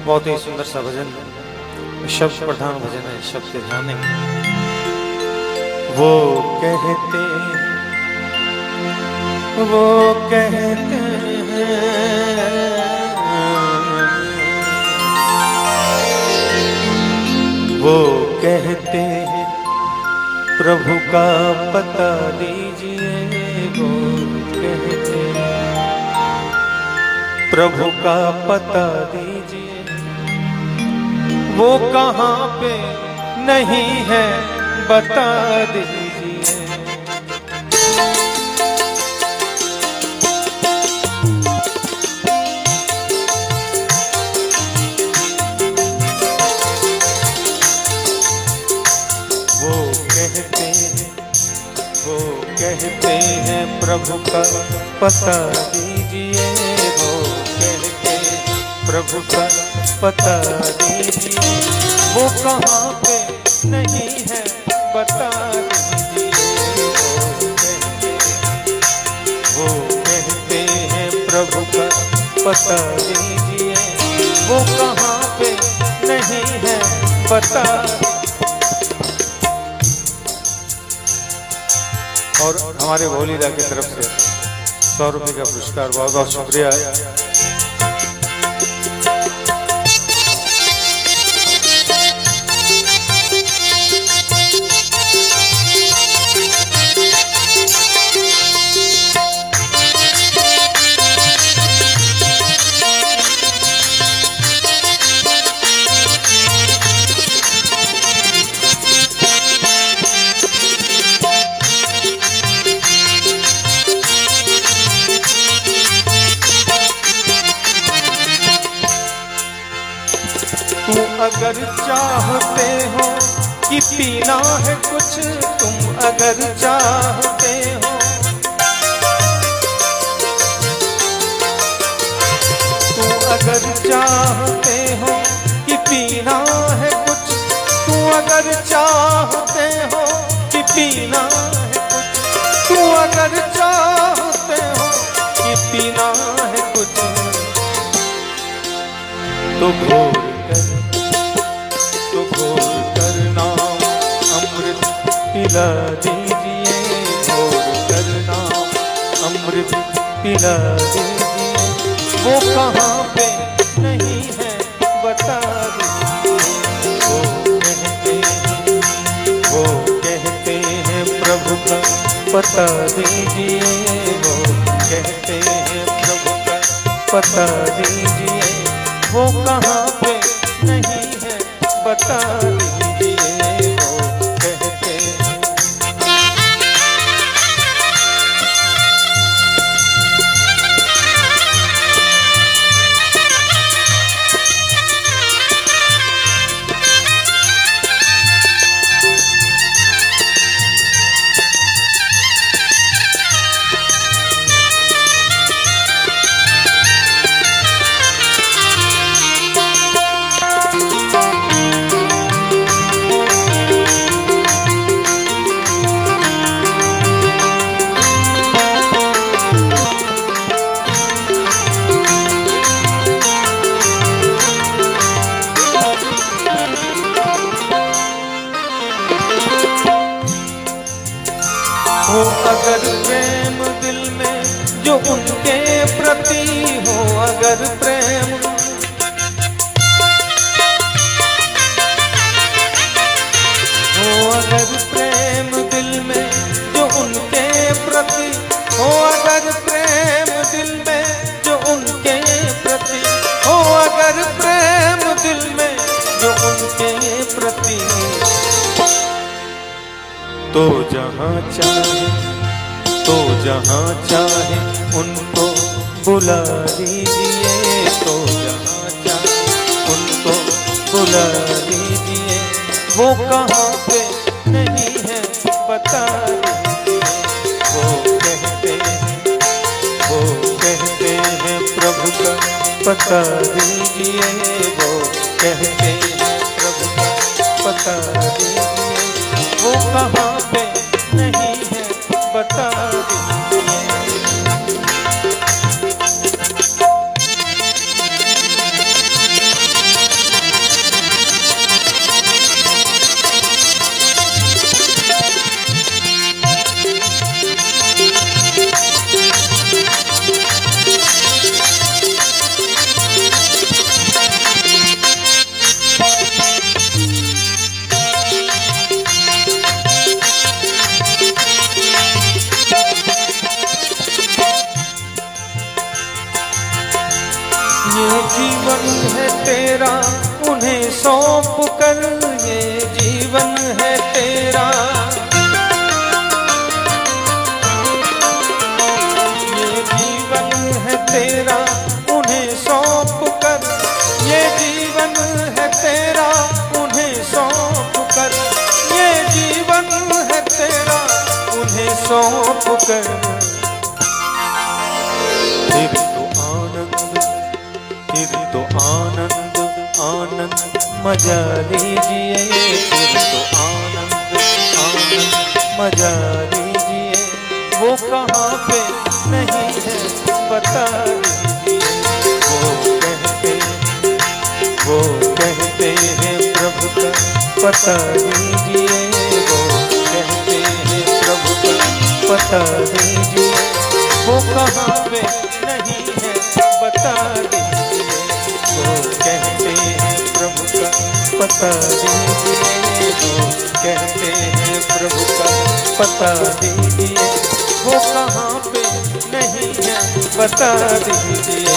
बहुत ही सुंदर सा भजन, शब्द प्रधान भजन है। शब्द के ध्यान नहीं। वो कहते हैं, वो कहते हैं प्रभु का पता दीजिए। वो कहते हैं प्रभु का पता दीजिए। वो कहाँ पे नहीं है बता दीजिए। वो कहते हैं प्रभु का पता दीजिए। वो कहते हैं प्रभु का पता दीजिए। वो कहाँ पे नहीं है बता दीजिए। वो कहते हैं प्रभु का पता दीजिए। वो कहाँ पे नहीं है बता। और हमारे भोलीदा की तरफ से 100 रुपये का पुरस्कार, बहुत बहुत शुक्रिया। अगर चाहते हो कि पीना है कुछ, तुम अगर चाहते हो, तुम अगर चाहते हो कि पीना है कुछ, तुम अगर चाहते हो कि पीना है कुछ, तुम अगर चाहते हो कि पीना है कुछ, तो घोर कर नाम अमृत पिला दीजिए। घोर कर नाम अमृत पिला दीजिए। वो कहाँ पे नहीं है बता दीजिए। वो कहते हैं प्रभु का पता दीजिए। वो कहते हैं प्रभु का पता दीजिए। वो कहाँ पे नहीं है बता दीजिए। वो कहते हैं हो अगर प्रेम दिल में जो उनके प्रति हो, अगर प्रेम हो, अगर प्रेम दिल में जो उनके प्रति हो, अगर प्रेम दिल में जो उनके प्रति हो, अगर प्रेम दिल में जो उनके प्रति, तो जहाँ चाहे उनको बुला दीजिए। तो जहाँ चाहे उनको बुला दीजिए। वो कहाँ पे नहीं है बता दीजिए। वो कहते हैं प्रभु का पता दीजिए। वो कहते हैं प्रभु का पता दीजिए। वो कहाँ पे नहीं है बता दीजिए। सौंप कर, ये जीवन है तेरा, ये जीवन है तेरा, उन्हें सौंप कर, ये जीवन है तेरा, उन्हें सौंप कर, ये जीवन है तेरा, उन्हें सौंप कर। फिर तो आनंद आनंद मजा लीजिए, फिर तो आनंद मजा लीजिए। वो कहाँ पे नहीं है बता दीजिए, वो कहते हैं प्रभु का पता दीजिए, वो कहते हैं प्रभु का पता दीजिए। वो कहाँ पे नहीं है बता दीजिए, वो कहते हैं प्रभु का पता दीजिए, वो कहते हैं प्रभु का पता दीजिए। वो कहाँ पे नहीं है बता दीजिए,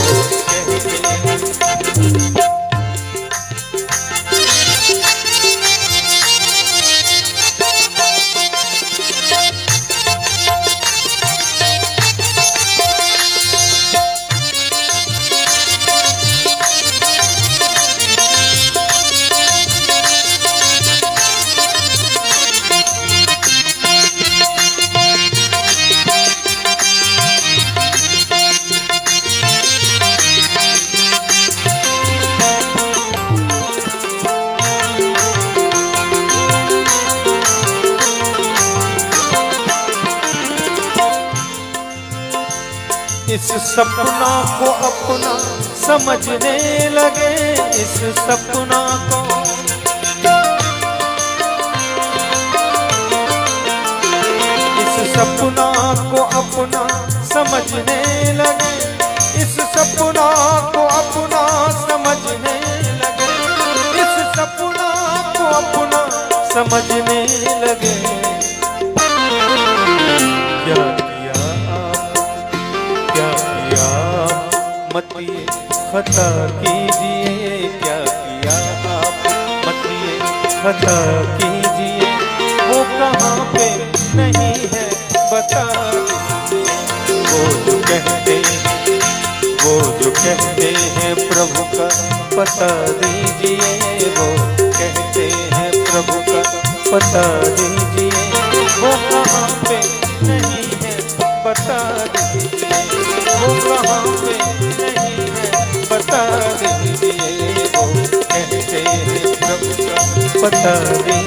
वो कहते हैं। इस सपना को अपना समझने लगे, इस सपना को, इस सपना को अपना समझने लगे, इस सपना को अपना समझने लगे, इस सपना को अपना समझने लगे। मत ये खता कीजिए, क्या किया आप मत ये खता कीजिए। वो कहाँ पे नहीं है बता दीजिए, वो जो कहते हैं प्रभु का पता दीजिए, वो कहते हैं प्रभु का पता दीजिए। वो कहाँ पे नहीं है बता दीजिए, वो कहाँ पे नहीं है बता दीजिए, वो कहते हैं प्रभु का पता दीजिए।